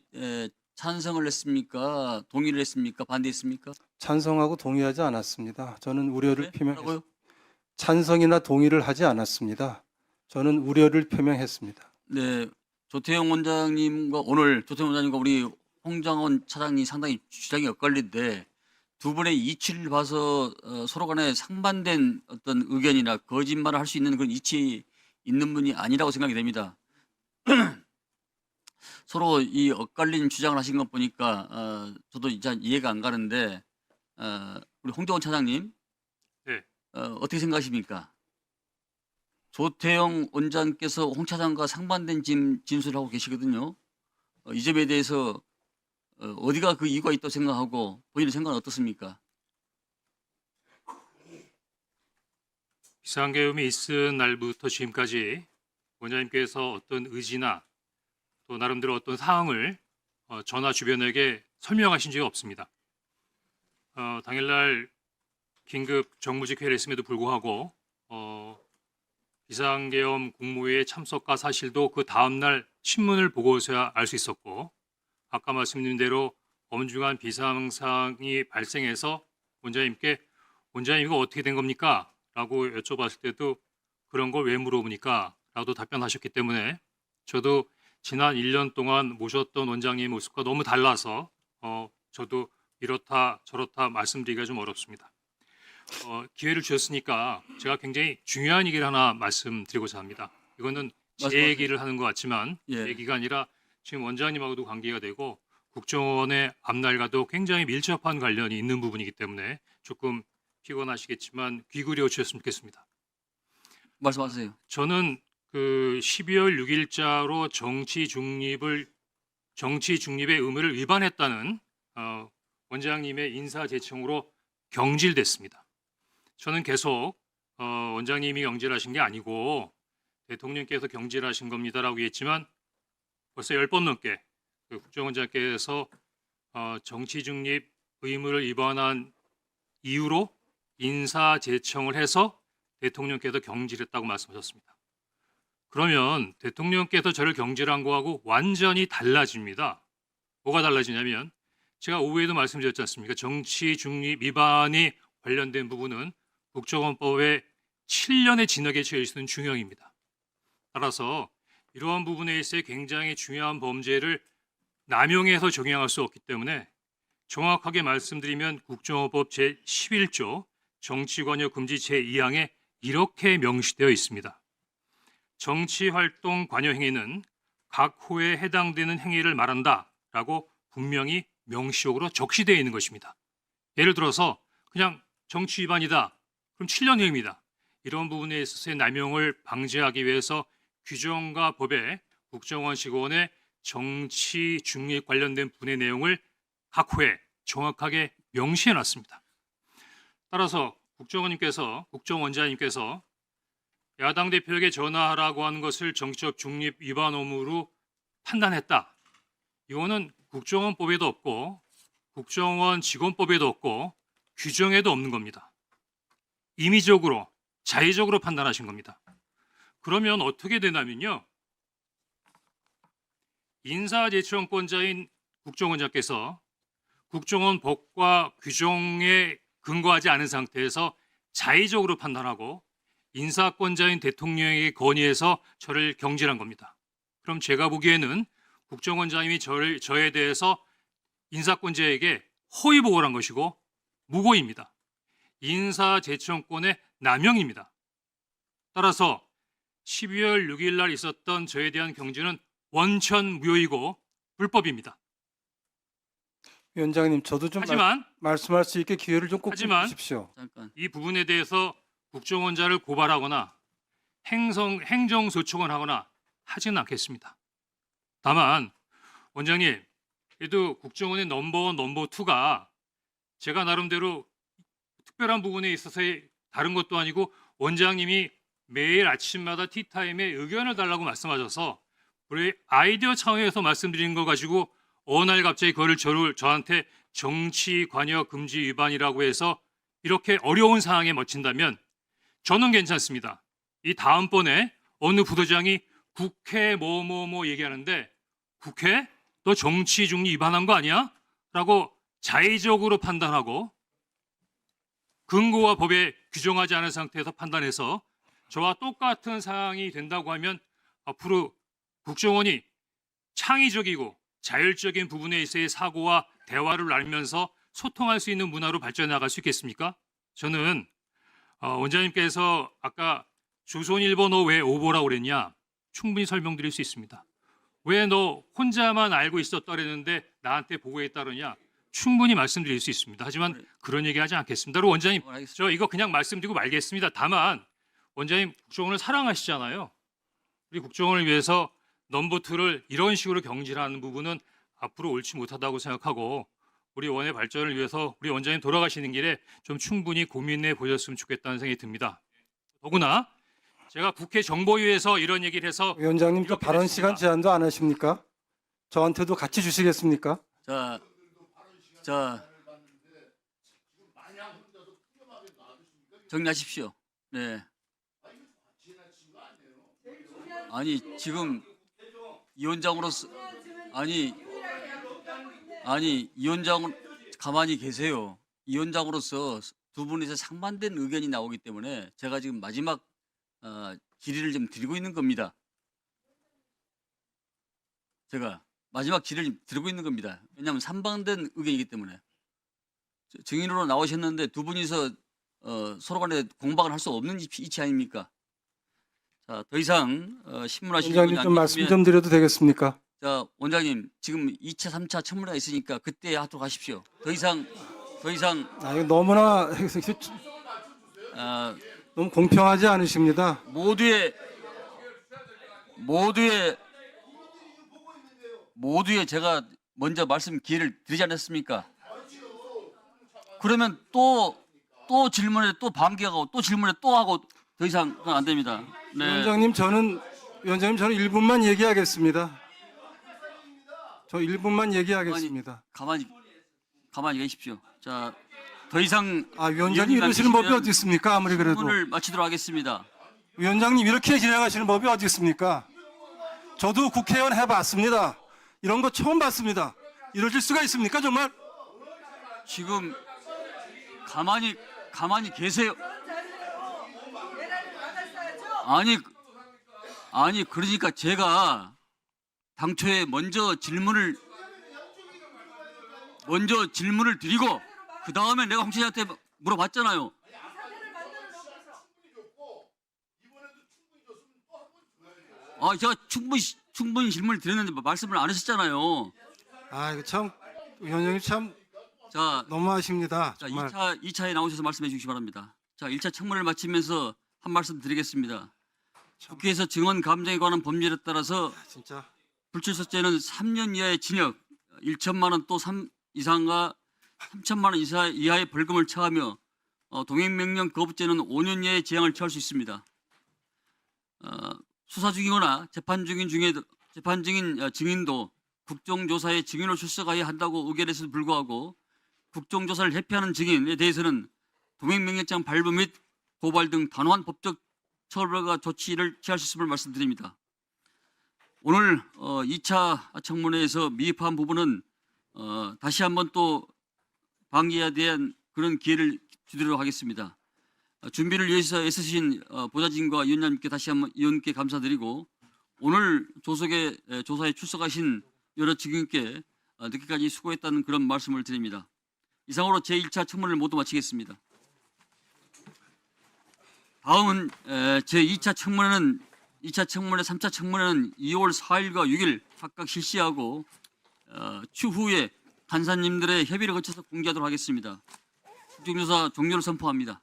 찬성을 했습니까? 동의를 했습니까? 반대했습니까? 찬성하고 동의하지 않았습니다. 저는 우려를 네? 표명했습니다. 뭐라고요? 찬성이나 동의를 하지 않았습니다. 저는 우려를 표명했습니다. 네, 조태용 원장님과 오늘 조태용 원장님과 우리 홍장원 차장이 상당히 주장이 엇갈린데 두 분의 이치를 봐서 서로 간에 상반된 어떤 의견이나 거짓말을 할 수 있는 그런 이치 있는 분이 아니라고 생각이 됩니다. 서로 이 엇갈린 주장을 하신 것 보니까 저도 이제 이해가 안 가는데 우리 홍정원 차장님, 네. 어떻게 생각하십니까? 조태용 원장께서 홍 차장과 상반된 진술을 하고 계시거든요. 이 점에 대해서 어디가 그 이유가 있다고 생각하고 본인의 생각은 어떻습니까? 비상계엄이 있은 날부터 지금까지 원장님께서 어떤 의지나 또 나름대로 어떤 사항을 전하 주변에게 설명하신 적이 없습니다. 당일날 긴급 정무직 회의를 했음에도 불구하고 비상계엄 국무회의에 참석과 사실도 그 다음날 신문을 보고서야 알 수 있었고 아까 말씀드린 대로 엄중한 비상상황이 발생해서 원장님께 원장님 이거 어떻게 된 겁니까? 라고 여쭤봤을 때도 그런 걸 왜 물어보니까? 라고 답변하셨기 때문에 저도 지난 1년 동안 모셨던 원장님의 모습과 너무 달라서 저도 이렇다 저렇다 말씀드리기가 좀 어렵습니다. 기회를 주셨으니까 제가 굉장히 중요한 얘기를 하나 말씀드리고자 합니다. 이거는 제 말씀하세요. 얘기를 하는 것 같지만 예. 제 얘기가 아니라 지금 원장님하고도 관계가 되고 국정원의 앞날과도 굉장히 밀접한 관련이 있는 부분이기 때문에 조금 피곤하시겠지만 귀 기울여 주셨으면 좋겠습니다. 말씀하세요. 저는 그 12월 6일자로 정치 중립의 의무를 위반했다는 원장님의 인사 제청으로 경질됐습니다. 저는 계속 원장님이 경질하신 게 아니고 대통령께서 경질하신 겁니다라고 했지만 벌써 10번 넘게 그 국정원장께서 정치 중립 의무를 위반한 이유로 인사 제청을 해서 대통령께서 경질했다고 말씀하셨습니다. 그러면 대통령께서 저를 경질한 거하고 완전히 달라집니다. 뭐가 달라지냐면 제가 오후에도 말씀드렸지 않습니까? 정치 중립 위반이 관련된 부분은 국정원법에 7년의 징역에 처해질 수 있는 중형입니다. 따라서 이러한 부분에 있어 굉장히 중요한 범죄를 남용해서 적용할 수 없기 때문에 정확하게 말씀드리면 국정원법 제11조 정치관여 금지 제2항에 이렇게 명시되어 있습니다. 정치활동 관여 행위는 각 호에 해당되는 행위를 말한다라고 분명히 명시적으로 적시되어 있는 것입니다. 예를 들어서 그냥 정치 위반이다. 그럼 7년형입니다. 이런 부분에 있어서의 남용을 방지하기 위해서 규정과 법에 국정원 직원의 정치 중립 관련된 분의 내용을 각 호에 정확하게 명시해 놨습니다. 따라서 국정원장님께서 야당 대표에게 전화하라고 하는 것을 정치적 중립 위반 의무로 판단했다. 이거는 국정원법에도 없고 국정원 직원법에도 없고 규정에도 없는 겁니다. 임의적으로 자의적으로 판단하신 겁니다. 그러면 어떻게 되냐면요. 인사제청권자인 국정원장께서 국정원 법과 규정에 근거하지 않은 상태에서 자의적으로 판단하고 인사권자인 대통령에게 건의해서 저를 경질한 겁니다. 그럼 제가 보기에는 국정원장님이 저에 대해서 인사권자에게 허위 보고를 한 것이고 무고입니다. 인사제청권의 남용입니다. 따라서 12월 6일 날 있었던 저에 대한 경질은 원천 무효이고 불법입니다. 위원장님, 저도 좀 하지만 말씀할 수 있게 기회를 좀 꼭 하지만 주십시오. 잠깐. 이 부분에 대해서 국정원자를 고발하거나 행정소송을 하거나 하지는 않겠습니다. 다만 원장님, 그래도 국정원의 넘버원, 넘버2가 제가 나름대로 특별한 부분에 있어서의 다른 것도 아니고 원장님이 매일 아침마다 티타임에 의견을 달라고 말씀하셔서 우리 아이디어 차원에서 말씀드린 거 가지고 어느 날 갑자기 그거를 저한테 정치 관여 금지 위반이라고 해서 이렇게 어려운 상황에 멋진다면 저는 괜찮습니다. 이 다음번에 어느 부도장이 국회 뭐뭐뭐 얘기하는데 국회? 너 정치 중립 위반한 거 아니야? 라고 자의적으로 판단하고 근거와 법에 규정하지 않은 상태에서 판단해서 저와 똑같은 사항이 된다고 하면 앞으로 국정원이 창의적이고 자율적인 부분에 있어의 사고와 대화를 나누면서 소통할 수 있는 문화로 발전해 나갈 수 있겠습니까? 저는 원장님께서 아까 조선일보 왜 오보라고 그랬냐? 충분히 설명드릴 수 있습니다. 왜 너 혼자만 알고 있었다 그랬는데 나한테 보고했다 그러냐? 충분히 말씀드릴 수 있습니다. 하지만 그런 얘기 하지 않겠습니다. 그리고 원장님, 저 이거 그냥 말씀드리고 말겠습니다. 다만 원장님 국정원을 사랑하시잖아요. 우리 국정원을 위해서 넘버2를 이런 식으로 경질하는 부분은 앞으로 옳지 못하다고 생각하고 우리 원의 발전을 위해서 우리 원장님 돌아가시는 길에 좀 충분히 고민해 보셨으면 좋겠다는 생각이 듭니다. 더구나 제가 국회 정보위에서 이런 얘기를 해서 위원장님 또 이렇게 발언 됐습니다. 시간 제한도 안 하십니까? 저한테도 같이 주시겠습니까? 자, 정리하십시오. 네. 아니 지금 위원장으로서 아니 위원장 가만히 계세요. 위원장으로서 두 분이서 상반된 의견이 나오기 때문에 제가 지금 마지막 질의를 좀 드리고 있는 겁니다. 제가 마지막 질의를 드리고 있는 겁니다. 왜냐하면 상반된 의견이기 때문에 증인으로 나오셨는데 두 분이서 서로 간에 공방을 할 수 없는 이치 아닙니까? 자, 더 이상 신문하실 분이 원장님 좀 말씀 좀 드려도 되겠습니까? 자, 원장님 지금 2차, 3차 청문회가 있으니까 그때 하도록 하십시오. 더 이상 이거 너무나 너무 공평하지 않으십니다. 모두의 제가 먼저 말씀 기회를 드리지 않았습니까? 그러면 또 질문에 또 반기하고 또 질문에 또 하고 더 이상 그건 안 됩니다. 네. 위원장님 저는 1분만 얘기하겠습니다. 저 1분만 얘기하겠습니다. 가만히 계십시오. 자, 더 이상 위원장님 이러시는 법이 어디 있습니까? 아무리 그래도. 질문을 마치도록 하겠습니다. 위원장님 이렇게 진행하시는 법이 어디 있습니까? 저도 국회의원 해봤습니다. 이런 거 처음 봤습니다. 이러실 수가 있습니까 정말? 지금 가만히 계세요. 아니 그러니까 제가 당초에 먼저 질문을 드리고 그 다음에 내가 홍 씨한테 물어봤잖아요. 제가 충분히 질문을 드렸는데 말씀을 안 하셨잖아요. 이거 참 위원장님 참 자, 너무하십니다. 자, 정말. 2차에 나오셔서 말씀해 주시기 바랍니다. 자, 1차 청문회를 마치면서 한 말씀 드리겠습니다. 국회에서 증언 감정에 관한 법률에 따라서 진짜 불출석죄는 3년 이하의 징역, 1천만 원 또 3 이상과 3천만 원 이하의 벌금을 처하며 동행명령 거부죄는 5년 이하의 재앙을 처할 수 있습니다. 수사 중이거나 재판 중인 증인도 국정조사에 증인으로 출석해야 한다고 의결했음에도 불구하고 국정조사를 회피하는 증인에 대해서는 동행명령장 발부 및 고발 등 단호한 법적 처벌과 조치를 취할 수 있음을 말씀드립니다. 오늘 2차 청문회에서 미흡한 부분은 다시 한번 또 방기에 대한 그런 기회를 주도록 하겠습니다. 준비를 위해서 애쓰신 보좌진과 위원장님께 다시 한번 위원께 감사드리고 오늘 조사에 출석하신 여러 증인께 늦게까지 수고했다는 그런 말씀을 드립니다. 이상으로 제1차 청문회를 모두 마치겠습니다. 다음은 제2차 청문회, 3차 청문회는 2월 4일과 6일 각각 실시하고 추후에 판사님들의 협의를 거쳐서 공개하도록 하겠습니다. 국정조사 종료를 선포합니다.